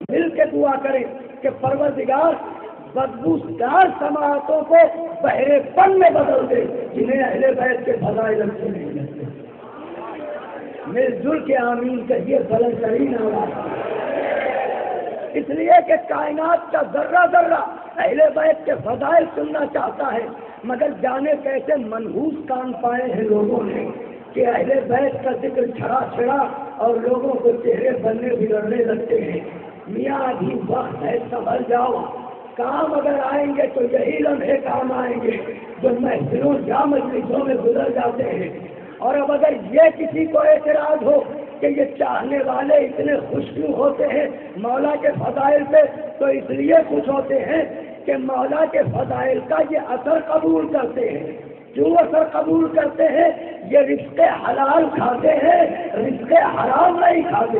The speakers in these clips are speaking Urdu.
مل کے دعا کریں کہ پروردگار بدبودار سماعتوں کو بہرے پن میں بدل دے جنہیں اہل بیت کے فضائل اچھے نہیں لگتے. مل جل کے آمین کہیے بلند ترین آواز. اس لیے کہ کائنات کا ذرہ ذرہ اہل بیت کے فضائل سننا چاہتا ہے، مگر جانے کیسے منحوس کان پائے ہیں لوگوں نے کہ اہل بیت کا ذکر چھڑا چھڑا اور لوگوں کو چہرے بننے بگڑنے لگتے ہیں. میاں ابھی وقت ہے، سنبھل جاؤ. کام اگر آئیں گے تو یہی لمحے کام آئیں گے جو محفلوں یا مجلسوں میں گزر جاتے ہیں. اور اب اگر یہ کسی کو اعتراض ہو کہ یہ چاہنے والے اتنے خوش کیوں ہوتے ہیں مولا کے فضائل پہ، تو اس لیے خوش ہوتے ہیں کہ مولا کے فضائل کا یہ اثر قبول کرتے ہیں. کیوں اثر قبول کرتے ہیں؟ یہ رزق حلال کھاتے ہیں، رزق حرام نہیں کھاتے.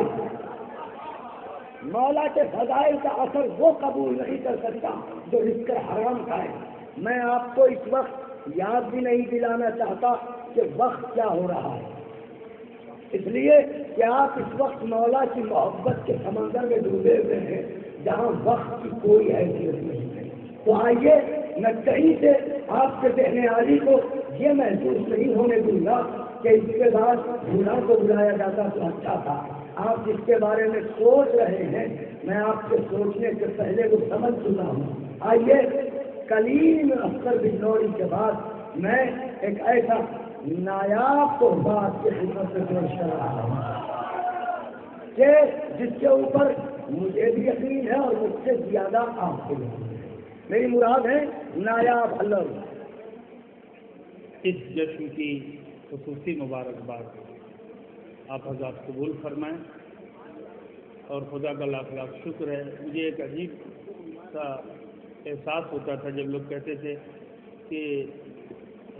مولا کے فضائل کا اثر وہ قبول نہیں کر سکتا جو رزق حرام کھائے. میں آپ کو اس وقت یاد بھی نہیں دلانا چاہتا کہ وقت کیا ہو رہا ہے، اس لیے کہ آپ اس وقت مولا کی محبت کے سمندر میں ڈوبے ہوئے ہیں جہاں وقت کی کوئی حیثیت نہیں ہے. تو آئیے میں کہیں سے آپ کے ذہن عالی کو یہ محسوس نہیں ہونے دوں گا کہ اس کے بعد بھولا کو بلایا جاتا تو اچھا تھا. آپ جس کے بارے میں سوچ رہے ہیں میں آپ کے سوچنے سے پہلے وہ سمجھ چکا ہوں. آئیے کلیم اختر بجنوری کے بعد میں ایک ایسا نایاب تحفہ آپ کی خدمت سے پیش کر رہا ہوں کہ جس کے اوپر مجھے بھی یقین ہے اور مجھ سے زیادہ آپ کو یقین ہے. میری مراد ہے نایاب اللہ. اس جشن کی خصوصی مبارکباد آپ حضرات قبول فرمائیں اور خدا کا لاکھ لاکھ شکر ہے. مجھے ایک عجیب سا احساس ہوتا تھا جب لوگ کہتے تھے کہ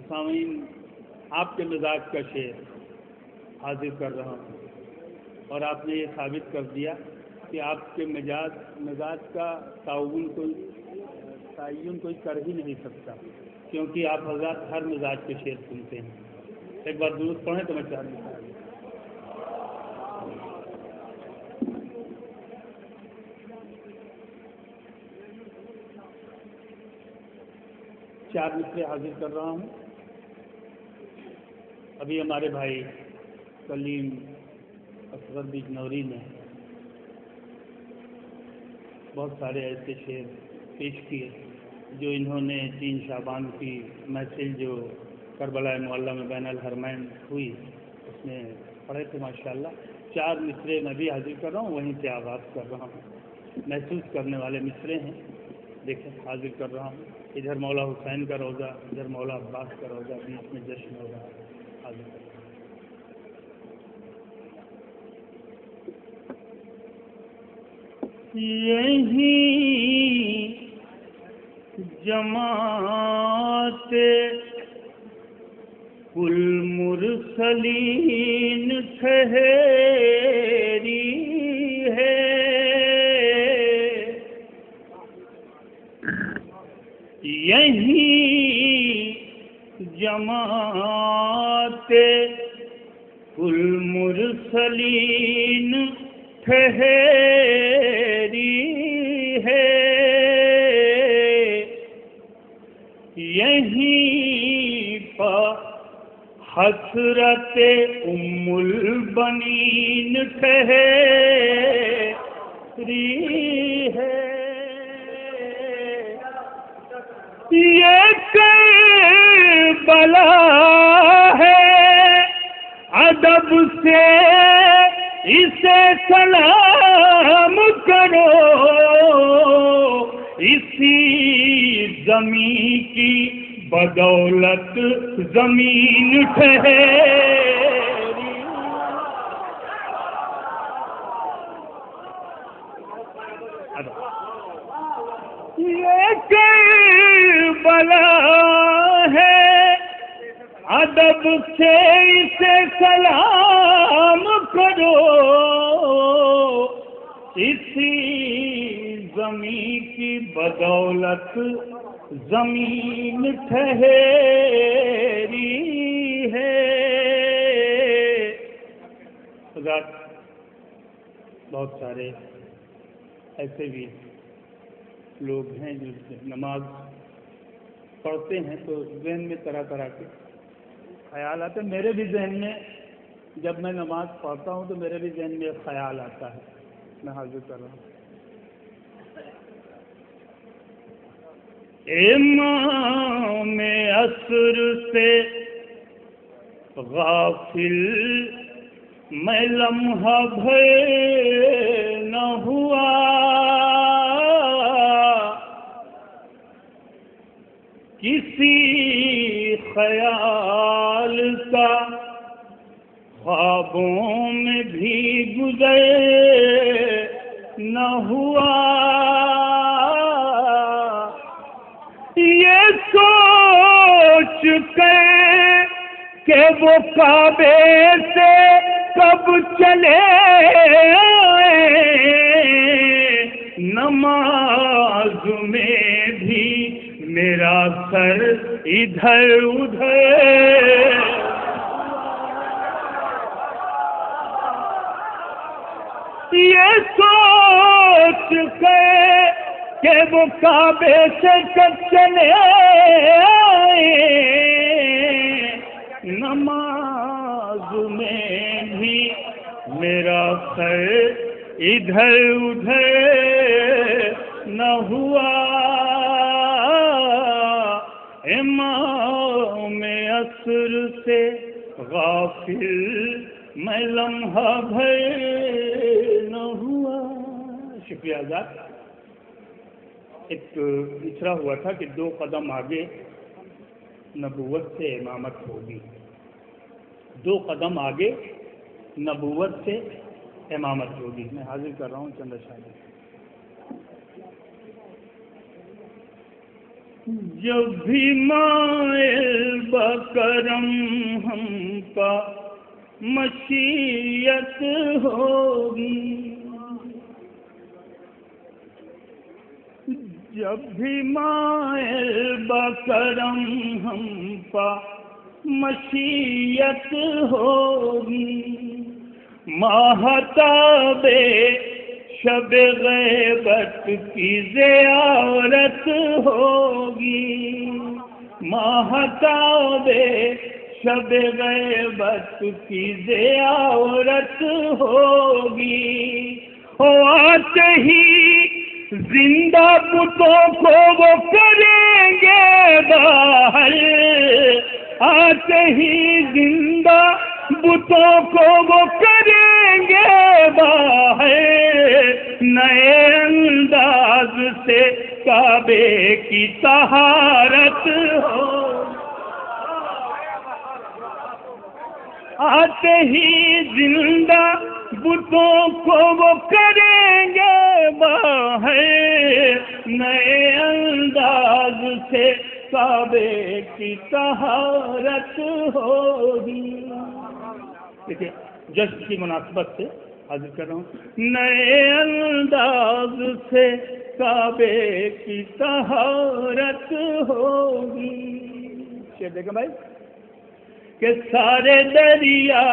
سامعین آپ کے مزاج کا شعر حاضر کر رہا ہوں، اور آپ نے یہ ثابت کر دیا کہ آپ کے مزاج کا تعین کوئی کر ہی نہیں سکتا، کیونکہ آپ حضرات ہر مزاج کے شعر سنتے ہیں. ایک بار درود پڑھیں تو میں چار مصرے حاضر کر رہا ہوں. ابھی ہمارے بھائی کلیم اصغر بجنوری نے بہت سارے ایسے شعر پیش کیے جو انہوں نے 3 شعبان کی محفل جو کربلا معلیٰ میں بین الحرمین ہوئی اس میں پڑھے تھے. ماشاءاللہ 4 مصرے میں بھی حاضر کر رہا ہوں، وہیں سے آغاز کر رہا ہوں. محسوس کرنے والے مصرے ہیں، دیکھیں حاضر کر رہا ہوں. ادھر مولا حسین کا روزہ، ادھر مولا عباس کا روزہ، بیچ میں جشن ہو رہا ہے. حاضر کر رہا ہوں. یہی جماعت کل مرسلین ٹھہری ہے، یہی جماعت کل مرسلین ٹھہری ہے، یہیں پر حسرت ام البنین ٹھہری ہے. یہ کربلا ہے ادب سے اسے سلام کرو، اسی زمین کی بدولت زمین ٹھہری. یہ کربلا ہے ادب سے اسے سلام کرو، اسی زمین کی بدولت زمین ٹھہری ہے. حضرات بہت سارے ایسے بھی لوگ ہیں جو نماز پڑھتے ہیں تو ذہن میں طرح طرح کے خیال آتے ہیں. میرے بھی ذہن میں جب میں نماز پڑھتا ہوں تو میرے بھی ذہن میں خیال آتا ہے. میں حاضر کر رہا ہوں. امام عصر سے غافل میں لمحہ بھر نہ ہوا، کسی خیال کا خوابوں میں بھی گزر نہ ہوا. یہ سوچ کر کہ وہ کعبے سے کب چلے نماز میں بھی میرا سر ادھر ادھر. یہ سوچ کر کہ وہ کعبے سے کب چلے نماز میں بھی میرا سر ادھر ادھر نہ ہوا. امام عصر سے غافل میں لمحہ بھر نہ ہوا. شکریہ آزاد. ایک مصرع ہوا تھا کہ 2 قدم آگے نبوت سے امامت ہوگی. 2 قدم آگے نبوت سے امامت ہوگی. میں حاضر کر رہا ہوں چند اشعار. جب بھی مائل بکرم ہم کا مشیت ہوگی، جب بھی مائل بکرم ہم پا مشیت ہوگی، ماہتاب شب غیبت کی زیارت ہوگی، ماہتاب شب غیبت کی زیارت ہوگی. آتے ہی زندہ بتوں کو وہ کریں گے باہر، آتے ہی زندہ بتوں کو وہ کریں گے باہر. نئے انداز سے کعبے کی طہارت ہو، آتے ہی زندہ بتوں کو وہ کریں گے باہر. نئے انداز سے کعبے کی طہارت ہوگی. دیکھیے جشن کی مناسبت سے حاضر کر رہا ہوں. نئے انداز سے کعبے کی طہارت ہوگی. شعر دیکھیں بھائی کہ سارے دریا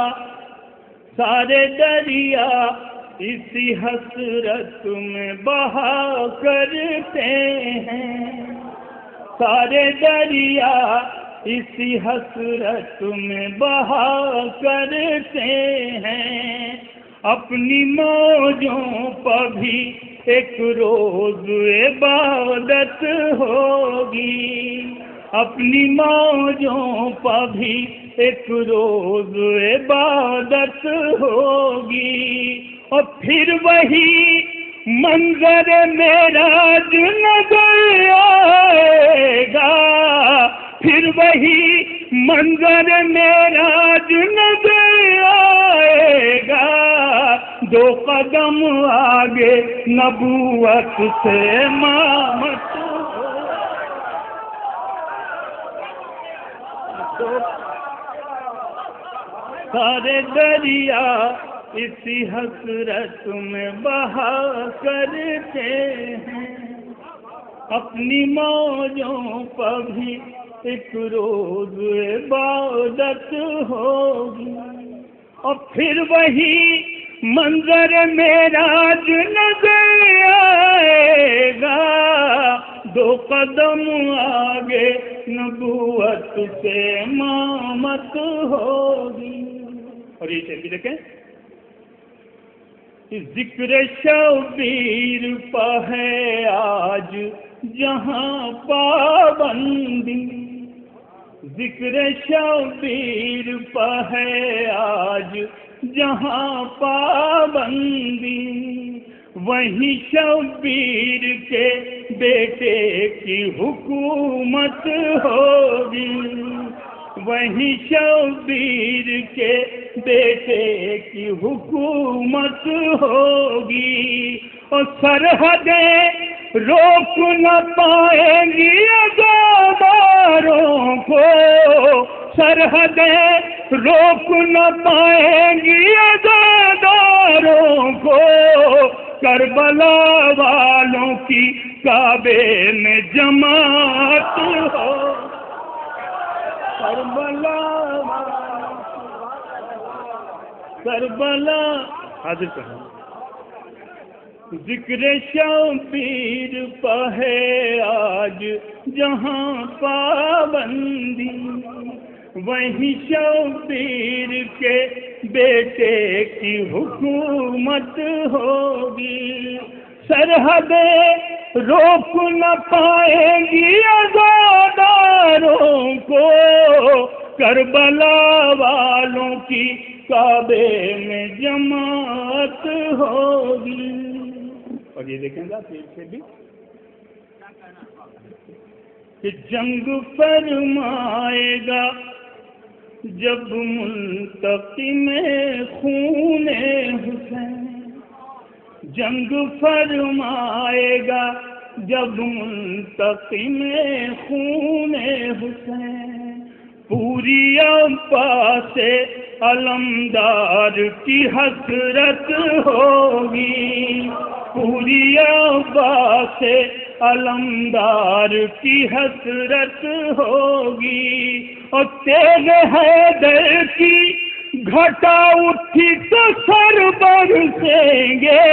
اسی حسرت میں بہا کرتے ہیں، سارے دریا اسی حسرت میں بہا کرتے ہیں. اپنی موجوں پر بھی ایک روز عبادت ہوگی، اپنی موجوں پر بھی ایک روز عبادت ہوگی. اور پھر وہی منظر معراج نظر آئے گا، پھر وہی منظر معراج نظر آئے گا. 2 قدم آگے نبوت سے امامت، سارے دریا اسی حسرت میں بہا کرتے ہیں. اپنی موجوں پر بھی ایک روز عبادت ہوگی. اور پھر وہی منظر معراج نظر دو قدم آگے نبوت سے امامت ہوگی. اور یہ چلیے دیکھیں ذکر شبیر پہ ہے آج جہاں پابندی. ذکر شبیر پہ ہے آج جہاں پابندی. وہیں شبیر کے بیٹے کی حکومت ہوگی. وہیں شبیر کے بیٹے کی حکومت ہوگی. اور سرحدیں روک نہ پائیں گی عزاداروں کو. سرحدیں روک نہ پائیں گی عزاداروں کو. کربلا والوں کی کعبے میں جماعت ہو. کربلا حاضر کرنا. ذکر شبیر پہ ہے آج جہاں پابندی. وہیں شبیر کے بیٹے کی حکومت ہوگی. سرحدیں روک نہ پائیں گی عزاداروں کو. کربلا والوں کی کعبے میں جماعت ہوگی. اور یہ دیکھیں گا پھر سے بھی کہ جنگ فرمائے گا جب منتقم خون حسین. جنگ فرمائے گا جب منتقم خون حسین. پوری عباس علمدار کی حسرت ہوگی. پوری عباس علمدار کی حسرت ہوگی. اور تیغ حیدر کی گھٹا اٹھی تو سر برسیں گے.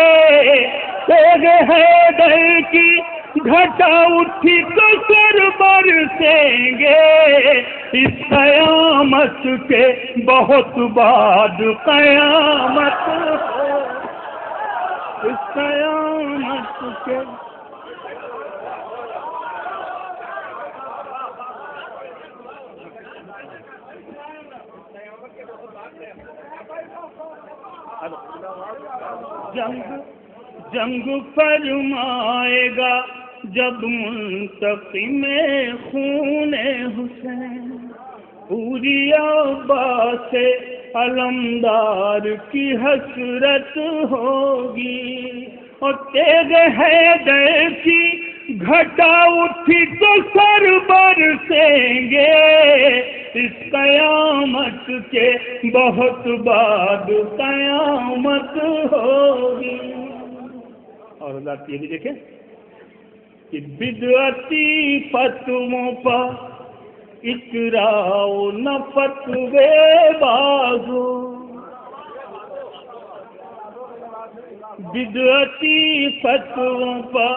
تیغ حیدر کی گھٹا اٹھی تو سر برسیں گے. اس قیامت کے بہت بعد قیامت ہو. اس قیامت کے جنگ فرمائے گا جب منتقم خون حسین. پوری عباس علمدار کی حسرت ہوگی. اور تیغ حیدر کی گھٹا اٹھی تو سر برسیں گے. اس قیامت کے بہت بعد قیامت ہوگی. اور اللہ یہ بھی دیکھیں کہ بدعتی فتووں پر اقراء نہ فتوے بازو. بدعتی فتووں پر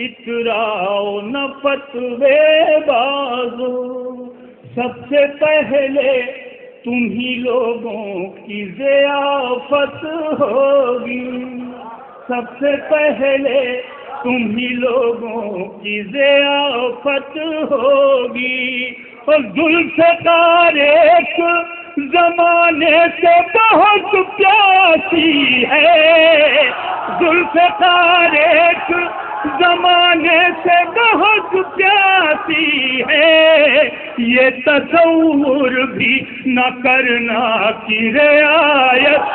اقراء نہ فتوے بازو. سب سے پہلے تمہیں لوگوں کی ضیافت ہوگی. سب سے پہلے تمہیں لوگوں کی ضیافت ہوگی. اور ذوالفقار ایک زمانے سے بہت پیاسی ہے. ذوالفقار ایک زمانے سے بہت پیاسی ہے. یہ تصور بھی نہ کرنا کی رعایت.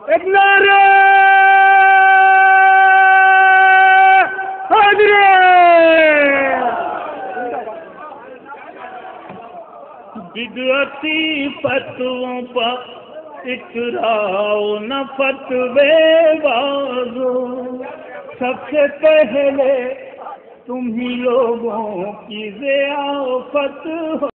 ایک نعرہ بدعتی فتووں پر اقراء نہ فتوے بازو. سب سے پہلے تمہیں لوگوں کی ضیافت